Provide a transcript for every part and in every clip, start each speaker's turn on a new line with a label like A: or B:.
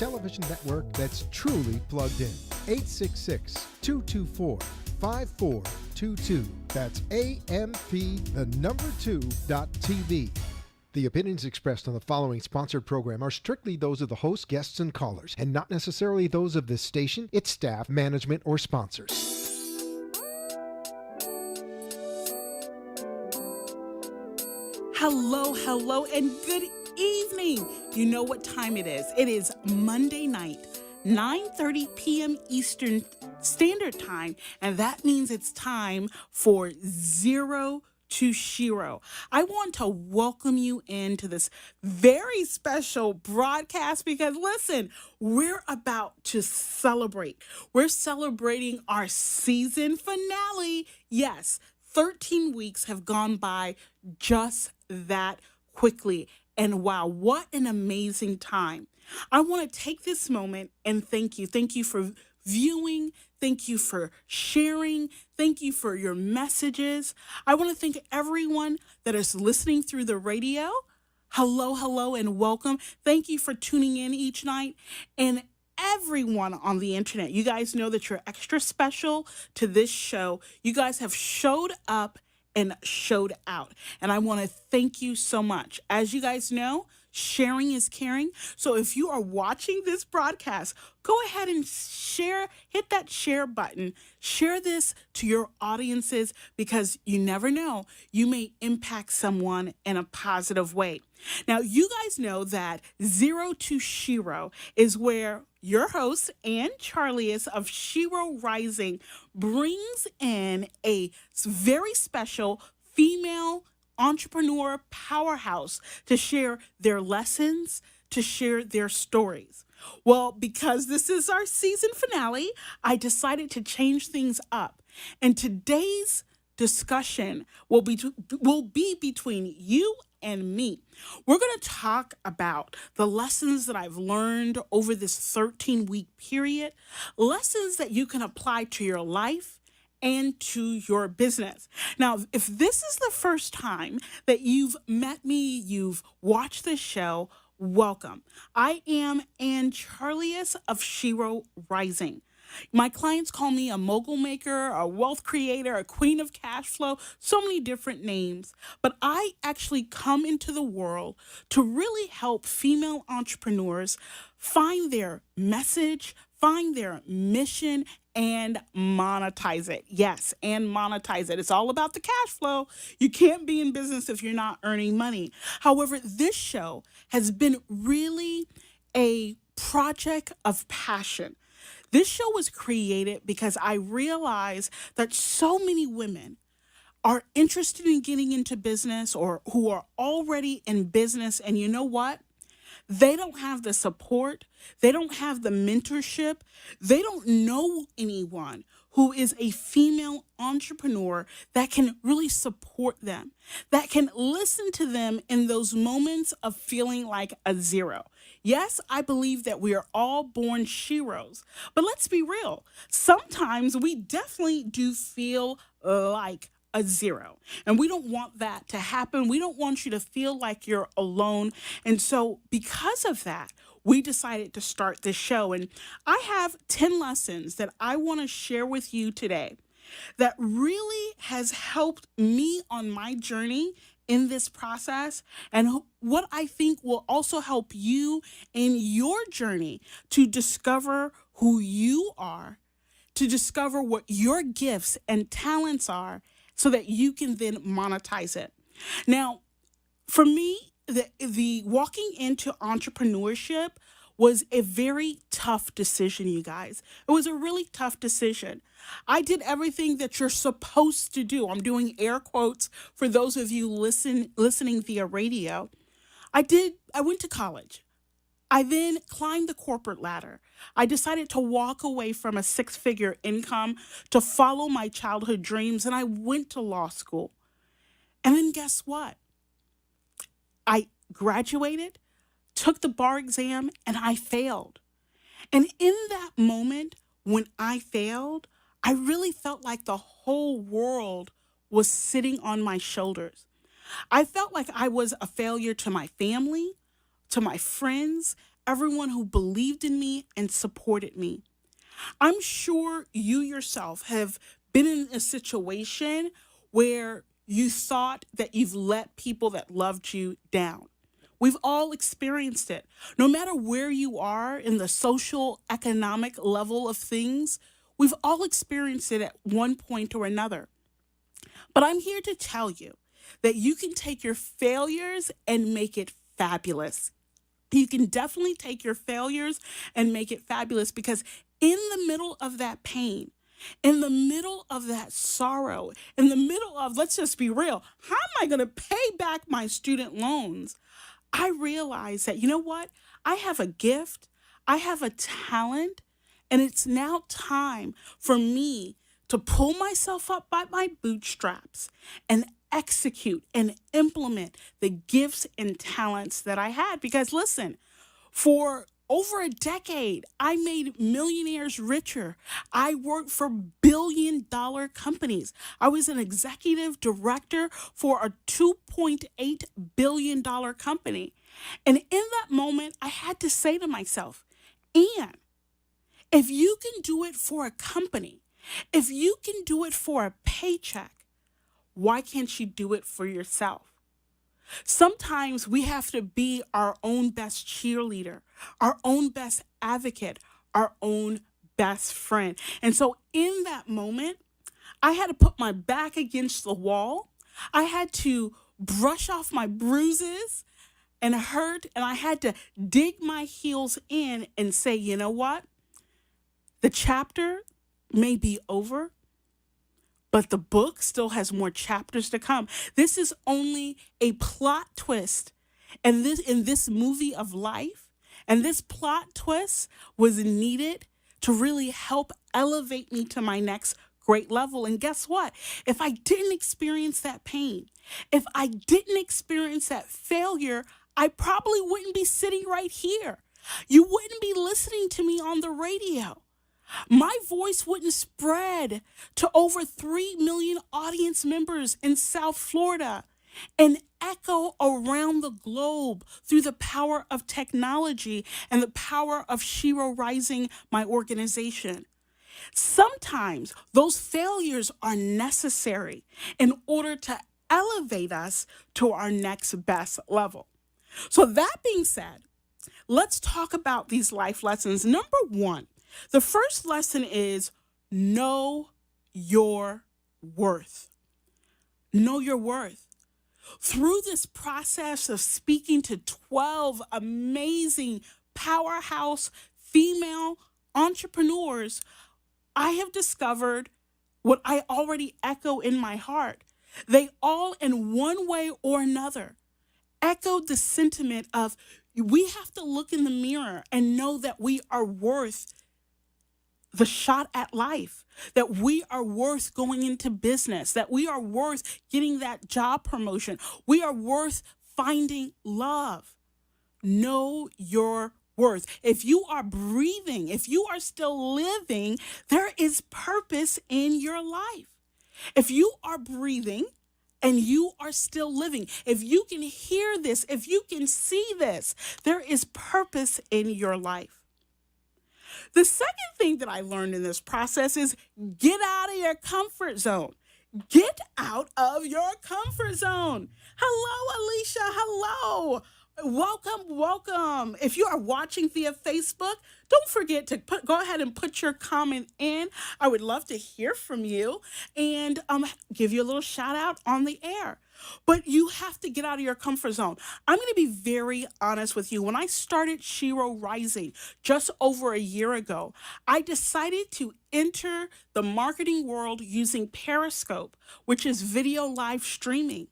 A: television network that's truly plugged in. 866-224-5422. That's AMP2.TV. The opinions expressed on the following sponsored program are strictly those of the host, guests, and callers, and not necessarily those of this station, its staff, management, or sponsors.
B: Hello, and good evening. You know what time it is. It is Monday night, 9:30 p.m. Eastern Standard Time, and that means it's time for Zero to Shero. I want to welcome you into this very special broadcast because listen, we're about to celebrate. We're celebrating our season finale. Yes, 13 weeks have gone by just that quickly. And wow, what an amazing time. I want to take this moment and thank you. Thank you for viewing. Thank you for sharing. Thank you for your messages. I want to thank everyone that is listening through the radio. Hello, and welcome. Thank you for tuning in each night. And everyone on the internet, you guys know that you're extra special to this show. You guys have showed up and showed out. And I want to thank you so much. As you guys know, sharing is caring. So if you are watching this broadcast, go ahead and share, hit that share button. Share this to your audiences because you never know, you may impact someone in a positive way. Now, you guys know that Zero to Shero is where your host, Ann Charlius of SheroRising, brings in a very special female entrepreneur powerhouse to share their lessons, to share their stories. Well, because this is our season finale, I decided to change things up. And today's discussion will be between you and me. We're going to talk about the lessons that I've learned over this 13-week period, lessons that you can apply to your life and to your business. Now, if this is the first time that you've met me, you've watched this show, welcome. I am Ann Charlius of SheroRising. My clients call me a mogul maker, a wealth creator, a queen of cash flow, so many different names. But I actually come into the world to really help female entrepreneurs find their message, find their mission, and monetize it. Yes, and monetize it. It's all about the cash flow. You can't be in business if you're not earning money. However, this show has been really a project of passion. This show was created because I realized that so many women are interested in getting into business or who are already in business. And you know what? They don't have the support. They don't have the mentorship. They don't know anyone who is a female entrepreneur that can really support them, that can listen to them in those moments of feeling like a zero. Yes, I believe that we are all born sheroes, but let's be real. Sometimes we definitely do feel like a zero, and we don't want that to happen. We don't want you to feel like you're alone. And so because of that, we decided to start this show. And I have 10 lessons that I want to share with you today that really has helped me on my journey in this process, and what I think will also help you in your journey to discover who you are, to discover what your gifts and talents are, so that you can then monetize it. Now, for me, the walking into entrepreneurship was a very tough decision, you guys. It was a really tough decision. I did everything that you're supposed to do. I'm doing air quotes for those of you listening via radio. I went to college. I then climbed the corporate ladder. I decided to walk away from a six-figure income to follow my childhood dreams, and I went to law school. And then guess what? I graduated, took the bar exam, and I failed. And in that moment, when I failed, I really felt like the whole world was sitting on my shoulders. I felt like I was a failure to my family, to my friends, everyone who believed in me and supported me. I'm sure you yourself have been in a situation where you thought that you've let people that loved you down. We've all experienced it. No matter where you are in the social, economic level of things, we've all experienced it at one point or another. But I'm here to tell you that you can take your failures and make it fabulous. You can definitely take your failures and make it fabulous, because in the middle of that pain, in the middle of that sorrow, in the middle of, let's just be real, how am I going to pay back my student loans? I realized that, you know what? I have a gift, I have a talent, and it's now time for me to pull myself up by my bootstraps and execute and implement the gifts and talents that I had. Because listen, for over a decade, I made millionaires richer. I worked for billion-dollar companies. I was an executive director for a $2.8 billion company. And in that moment, I had to say to myself, Ann, if you can do it for a company, if you can do it for a paycheck, why can't you do it for yourself? Sometimes we have to be our own best cheerleader, our own best advocate, our own best friend. And so in that moment, I had to put my back against the wall. I had to brush off my bruises and hurt, and I had to dig my heels in and say, you know what? The chapter may be over, but the book still has more chapters to come. This is only a plot twist. And this in this movie of life, and this plot twist was needed to really help elevate me to my next great level. And guess what? If I didn't experience that pain, if I didn't experience that failure, I probably wouldn't be sitting right here. You wouldn't be listening to me on the radio. My voice wouldn't spread to over 3 million audience members in South Florida and echo around the globe through the power of technology and the power of SheroRising, my organization. Sometimes those failures are necessary in order to elevate us to our next best level. So that being said, let's talk about these life lessons. Number one, the first lesson is know your worth. Know your worth. Through this process of speaking to 12 amazing powerhouse female entrepreneurs, I have discovered what I already echo in my heart. They all, in one way or another, echoed the sentiment of we have to look in the mirror and know that we are worth the shot at life, that we are worth going into business, that we are worth getting that job promotion. We are worth finding love. Know your worth. If you are breathing, if you are still living, there is purpose in your life. If you are breathing and you are still living, if you can hear this, if you can see this, there is purpose in your life. The second thing that I learned in this process is get out of your comfort zone. Get out of your comfort zone. Hello, Alicia. Hello. Welcome. If you are watching via Facebook, don't forget to go ahead and put your comment in. I would love to hear from you and give you a little shout out on the air. But you have to get out of your comfort zone. I'm going to be very honest with you. When I started SheroRising just over a year ago, I decided to enter the marketing world using Periscope, which is video live streaming.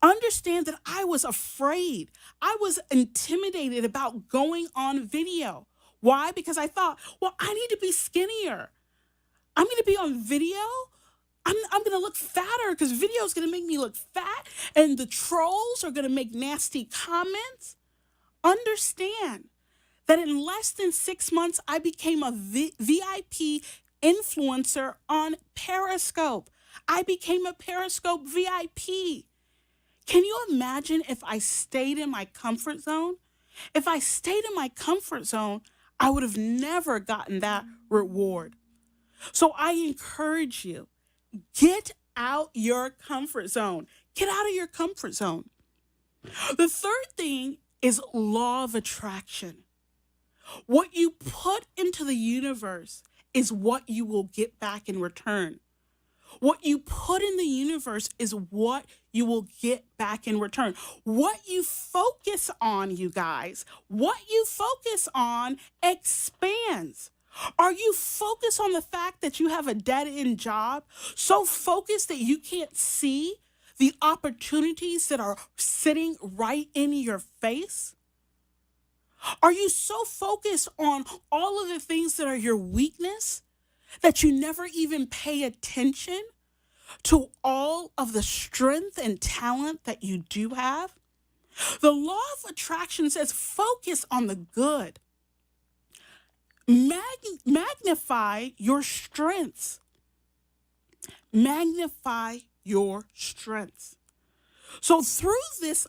B: Understand that I was afraid. I was intimidated about going on video. Why? Because I thought, well, I need to be skinnier. I'm going to be on video. I'm going to look fatter because video is going to make me look fat, and the trolls are going to make nasty comments. Understand that in less than 6 months, I became a VIP influencer on Periscope. I became a Periscope VIP. Can you imagine if I stayed in my comfort zone? If I stayed in my comfort zone, I would have never gotten that reward. So I encourage you, get out your comfort zone. Get out of your comfort zone. The third thing is law of attraction. What you put into the universe is what you will get back in return. What you put in the universe is what you will get back in return. What you focus on, you guys, what you focus on expands. Are you focused on the fact that you have a dead-end job? So focused that you can't see the opportunities that are sitting right in your face? Are you so focused on all of the things that are your weakness that you never even pay attention to all of the strength and talent that you do have? The law of attraction says focus on the good. Magnify your strengths. Magnify your strengths. So through this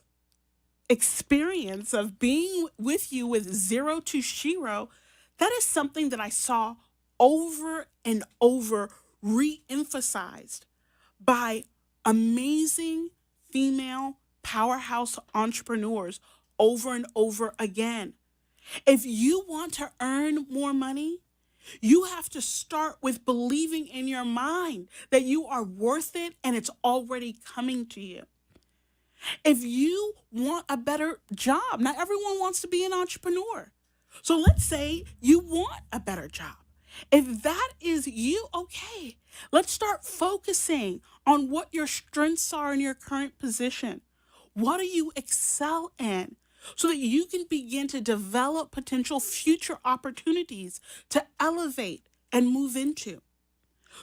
B: experience of being with you with Zero to Shero, that is something that I saw over and over re-emphasized by amazing female powerhouse entrepreneurs over and over again. If you want to earn more money, you have to start with believing in your mind that you are worth it and it's already coming to you. If you want a better job, not everyone wants to be an entrepreneur. So let's say you want a better job. If that is you, okay, let's start focusing on what your strengths are in your current position. What do you excel in? So that you can begin to develop potential future opportunities to elevate and move into.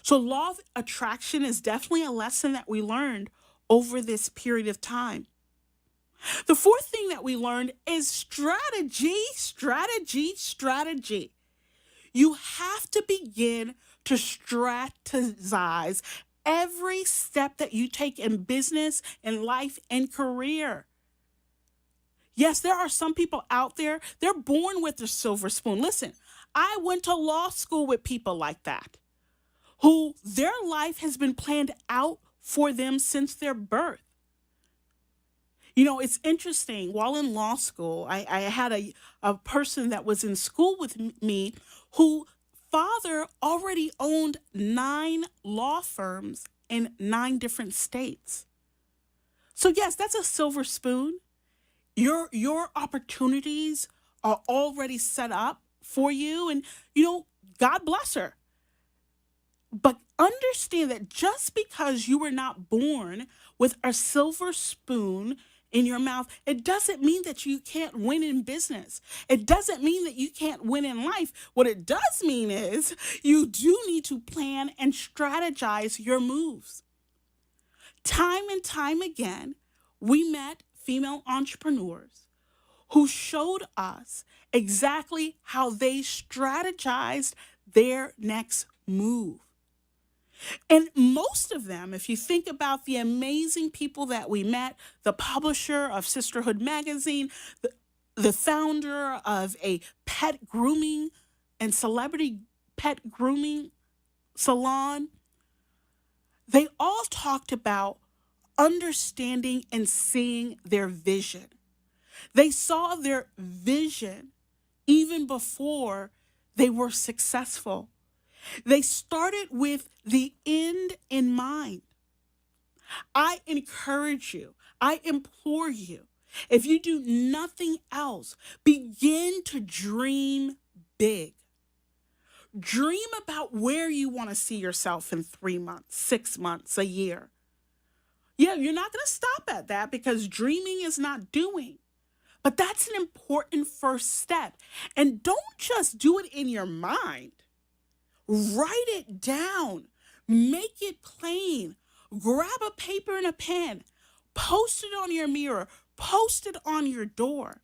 B: So law of attraction is definitely a lesson that we learned over this period of time. The fourth thing that we learned is strategy. You have to begin to strategize every step that you take in business, in life, and career. Yes, there are some people out there, they're born with a silver spoon. Listen, I went to law school with people like that, who their life has been planned out for them since their birth. You know, it's interesting. While in law school, I had a person that was in school with me who father already owned 9 law firms in 9 different states. So yes, that's a silver spoon. Your opportunities are already set up for you, and God bless her. But understand that just because you were not born with a silver spoon in your mouth, it doesn't mean that you can't win in business. It doesn't mean that you can't win in life. What it does mean is you do need to plan and strategize your moves. Time and time again, we met female entrepreneurs who showed us exactly how they strategized their next move. And most of them, if you think about the amazing people that we met, the publisher of Sisterhood Magazine, the founder of a pet grooming and celebrity pet grooming salon, they all talked about understanding and seeing their vision. They saw their vision even before they were successful. They started with the end in mind. I encourage you, I implore you, if you do nothing else, begin to dream big. Dream about where you want to see yourself in 3 months, 6 months, a year. Yeah, you're not going to stop at that because dreaming is not doing. But that's an important first step. And don't just do it in your mind. Write it down. Make it plain. Grab a paper and a pen. Post it on your mirror. Post it on your door.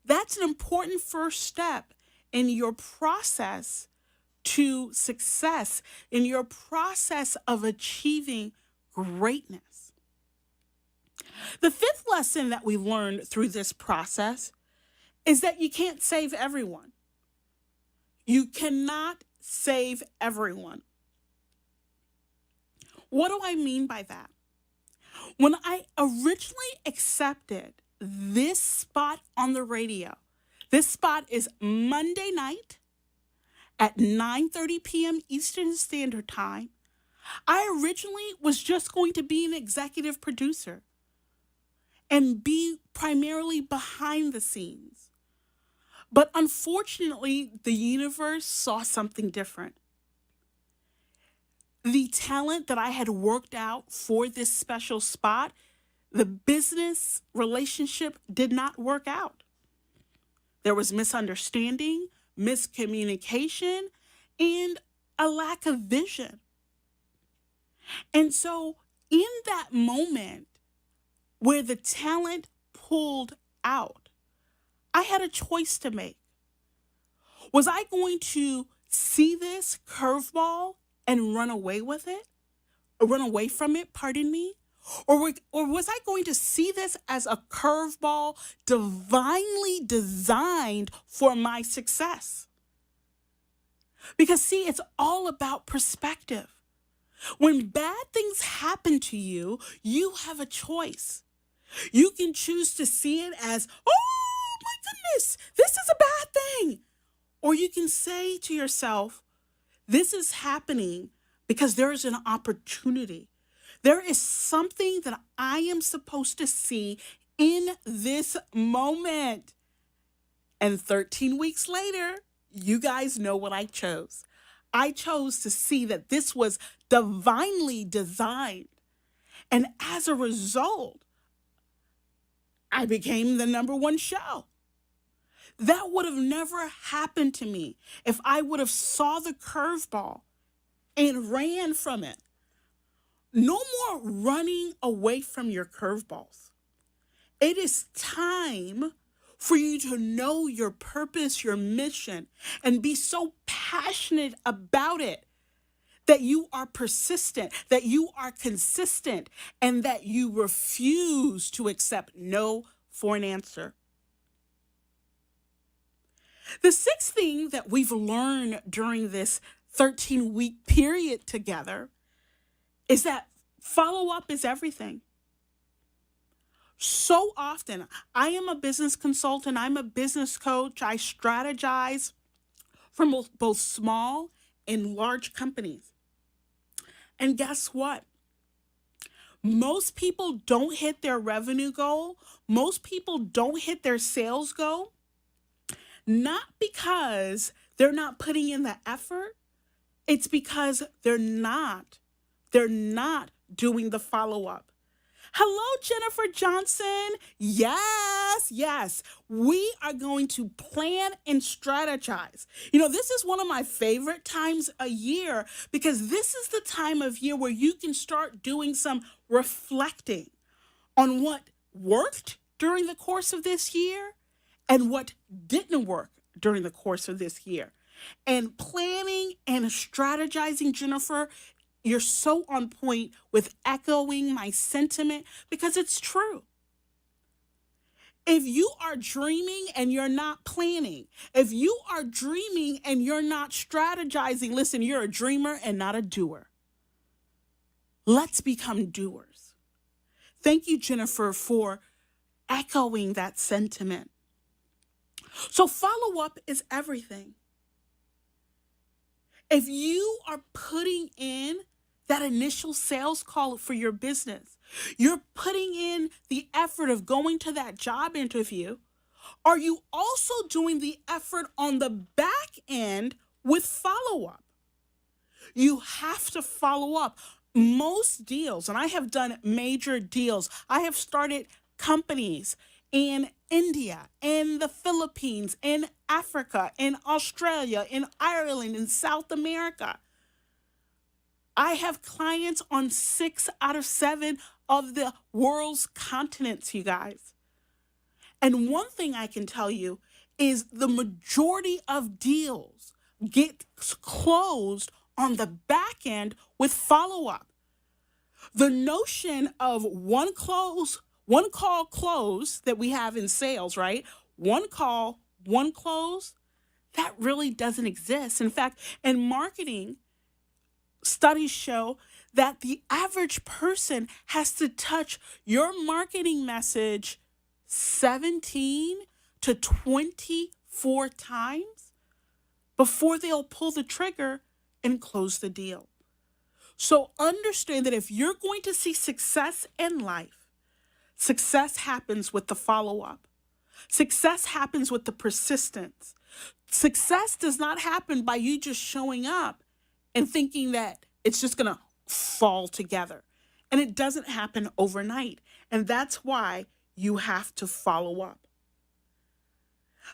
B: That's an important first step in your process to success, in your process of achieving greatness. The fifth lesson that we learned through this process is that you can't save everyone. You cannot save everyone. What do I mean by that? When I originally accepted this spot on the radio, this spot is Monday night at 9:30 p.m. Eastern Standard Time. I originally was just going to be an executive producer and be primarily behind the scenes. But unfortunately, the universe saw something different. The talent that I had worked out for this special spot, the business relationship did not work out. There was misunderstanding, miscommunication, and a lack of vision. And so, in that moment where the talent pulled out, I had a choice to make. Was I going to see this curveball and run away with it? Or run away from it, pardon me? Or was I going to see this as a curveball divinely designed for my success? Because, see, it's all about perspective. When bad things happen to you, you have a choice. You can choose to see it as, oh my goodness, this is a bad thing. Or you can say to yourself, this is happening because there is an opportunity. There is something that I am supposed to see in this moment. And 13 weeks later, you guys know what I chose. I chose to see that this was divinely designed. And as a result, I became the #1 show. That would have never happened to me if I would have saw the curveball and ran from it. No more running away from your curveballs. It is time for you to know your purpose, your mission, and be so passionate about it that you are persistent, that you are consistent, and that you refuse to accept no for an answer. The sixth thing that we've learned during this 13-week period together is that follow-up is everything. So often, I am a business consultant, I'm a business coach, I strategize for both small and large companies. And guess what? Most people don't hit their revenue goal. Most people don't hit their sales goal. Not because they're not putting in the effort. It's because they're not doing the follow-up. Hello, Jennifer Johnson. Yes. We are going to plan and strategize. This is one of my favorite times a year because this is the time of year where you can start doing some reflecting on what worked during the course of this year and what didn't work during the course of this year. And planning and strategizing, Jennifer, you're so on point with echoing my sentiment because it's true. If you are dreaming and you're not planning, if you are dreaming and you're not strategizing, listen, you're a dreamer and not a doer. Let's become doers. Thank you, Jennifer, for echoing that sentiment. So follow-up is everything. If you are putting in that initial sales call for your business, you're putting in the effort of going to that job interview, are you also doing the effort on the back end with follow-up? You have to follow up. Most deals, and I have done major deals, I have started companies in India, in the Philippines, in Africa, in Australia, in Ireland, in South America. I have clients on 6 out of 7 of the world's continents, you guys. And one thing I can tell you is the majority of deals get closed on the back end with follow-up. The notion of one call close that we have in sales, right? one call, one close, that really doesn't exist. In fact, in marketing, studies show that the average person has to touch your marketing message 17 to 24 times before they'll pull the trigger and close the deal. So understand that if you're going to see success in life, success happens with the follow-up. Success happens with the persistence. Success does not happen by you just showing up and thinking that it's just going to fall together. And it doesn't happen overnight. And that's why you have to follow up.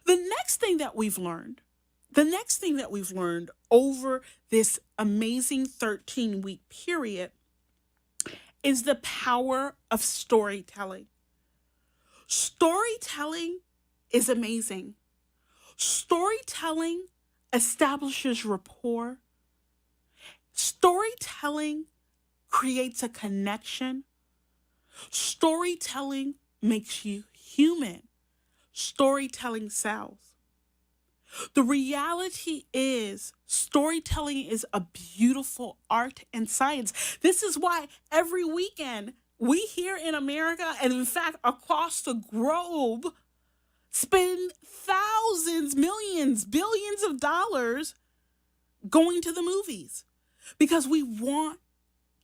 B: The next thing that we've learned over this amazing 13-week period is the power of storytelling. Storytelling is amazing. Storytelling establishes rapport. Storytelling creates a connection. Storytelling makes you human. Storytelling sells. The reality is, storytelling is a beautiful art and science. This is why every weekend we here in America, and in fact across the globe, spend thousands, millions, billions of dollars going to the movies because we want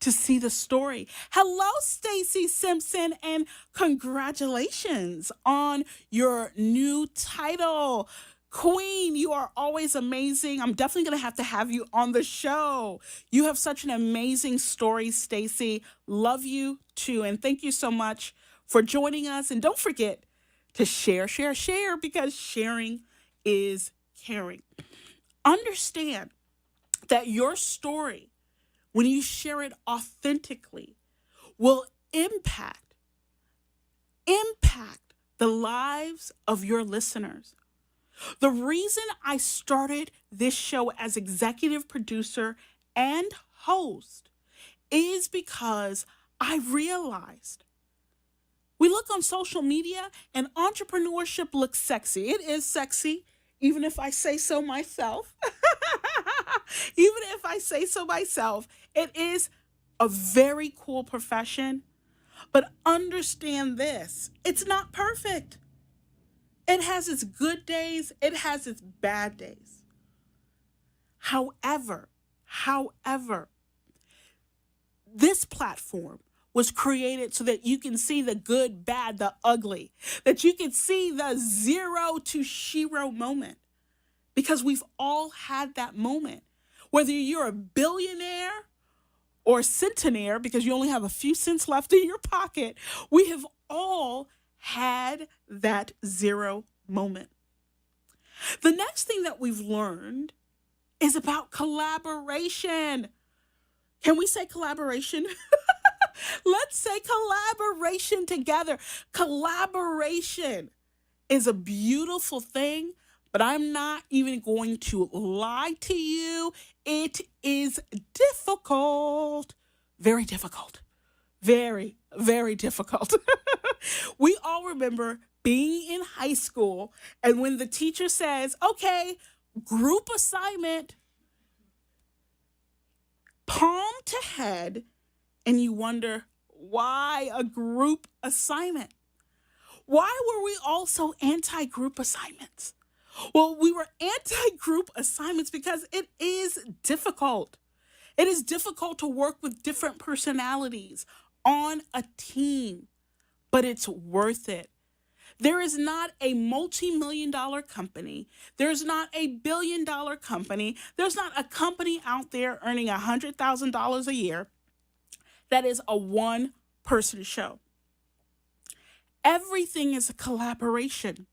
B: to see the story. Hello, Stacy Simpson, and congratulations on your new title. Queen, you are always amazing. I'm definitely going to have you on the show. You have such an amazing story, Stacy. Love you too. And thank you so much for joining us. And don't forget to share, because sharing is caring. Understand that your story, when you share it authentically, will impact the lives of your listeners. The reason I started this show as executive producer and host is because I realized we look on social media and entrepreneurship looks sexy. It is sexy, even if I say so myself. It is a very cool profession. But understand this, it's not perfect. It has its good days, it has its bad days. However, this platform was created so that you can see the good, bad, the ugly, that you can see the 0 to Shero moment. Because we've all had that moment. Whether you're a billionaire or a centenaire, because you only have a few cents left in your pocket, we have all had that 0 moment. The next thing that we've learned is about collaboration. Can we say collaboration? Let's say collaboration together. Collaboration is a beautiful thing, but I'm not even going to lie to you. It is difficult. Very difficult. Very, very difficult. We all remember being in high school, and when the teacher says, okay, group assignment, palm to head, and you wonder, why a group assignment? Why were we all so anti-group assignments? Well, we were anti-group assignments because it is difficult. It is difficult to work with different personalities on a team, but it's worth it. There is not a multi-million-dollar company. There's not a billion-dollar company. There's not a company out there earning $100,000 a year that is a one-person show. Everything is a collaboration.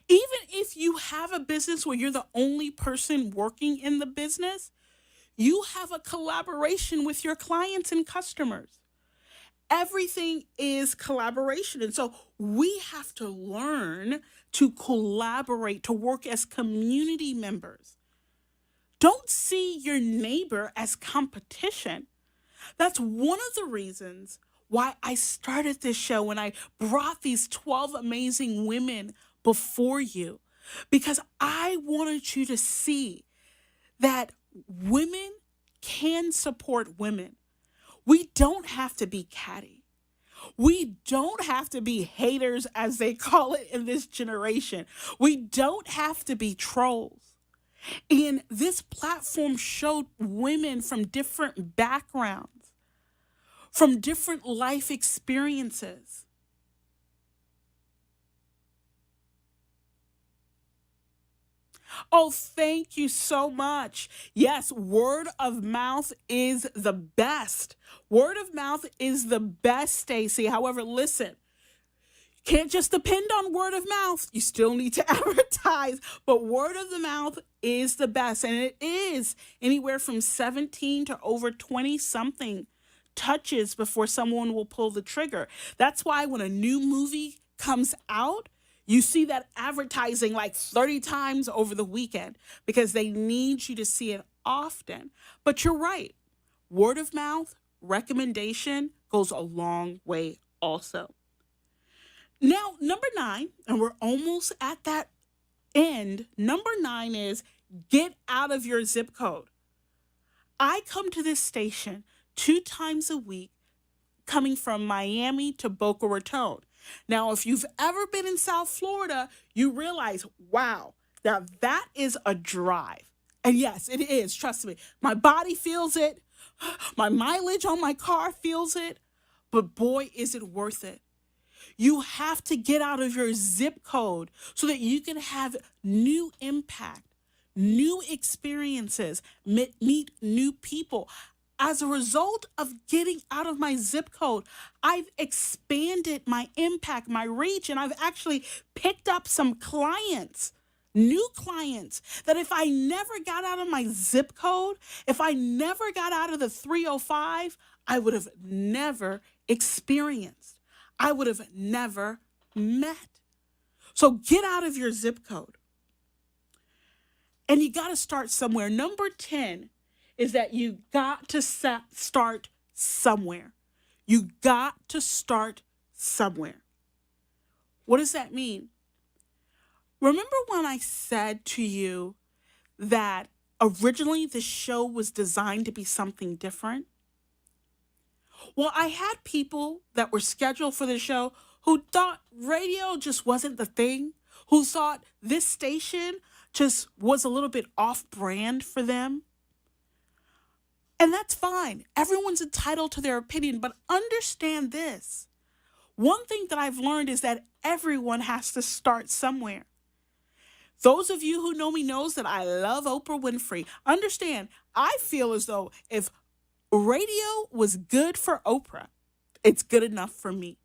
B: Even if you have a business where you're the only person working in the business, you have a collaboration with your clients and customers. Everything is collaboration. And so we have to learn to collaborate, to work as community members. Don't see your neighbor as competition. That's one of the reasons why I started this show when I brought these 12 amazing women before you because I wanted you to see that women can support women. We don't have to be catty. We don't have to be haters, as they call it in this generation. We don't have to be trolls. And this platform showed women from different backgrounds, from different life experiences. Oh, thank you so much. Yes, word of mouth is the best. Word of mouth is the best, Stacy. However, listen, can't just depend on word of mouth. You still need to advertise, but word of the mouth is the best. And it is anywhere from 17 to over 20 something touches before someone will pull the trigger. That's why when a new movie comes out, you see that advertising like 30 times over the weekend because they need you to see it often. But you're right. Word of mouth, recommendation goes a long way also. Now, number 9, and we're almost at that end. Number 9 is get out of your zip code. I come to this station 2 times a week, coming from Miami to Boca Raton. Now, if you've ever been in South Florida, you realize, wow, now that is a drive. And yes, it is. Trust me. My body feels it. My mileage on my car feels it. But boy, is it worth it. You have to get out of your zip code so that you can have new impact, new experiences, meet new people. As a result of getting out of my zip code, I've expanded my impact, my reach, and I've actually picked up some clients, new clients, that if I never got out of my zip code, if I never got out of the 305, I would have never experienced. I would have never met. So get out of your zip code. And you got to start somewhere. Number 10 is that you got to start somewhere. You got to start somewhere. What does that mean? Remember when I said to you that originally the show was designed to be something different? Well, I had people that were scheduled for the show who thought radio just wasn't the thing, who thought this station just was a little bit off-brand for them. And that's fine. Everyone's entitled to their opinion, but understand this. One thing that I've learned is that everyone has to start somewhere. Those of you who know me knows that I love Oprah Winfrey. Understand, I feel as though if radio was good for Oprah, it's good enough for me.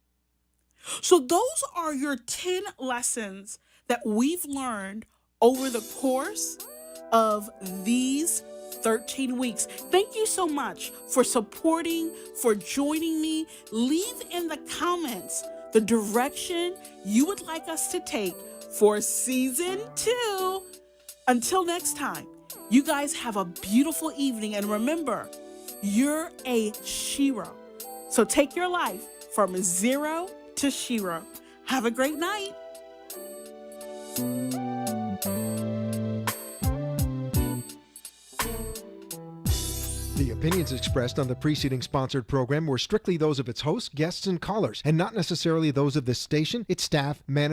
B: So those are your 10 lessons that we've learned over the course of these 13 weeks. Thank you so much for supporting, for joining me. Leave in the comments the direction you would like us to take for season 2. Until next time, you guys have a beautiful evening. And remember, you're a Shero. So take your life from 0 to Shero. Have a great night.
A: The opinions expressed on the preceding sponsored program were strictly those of its hosts, guests, and callers, and not necessarily those of this station, its staff, management,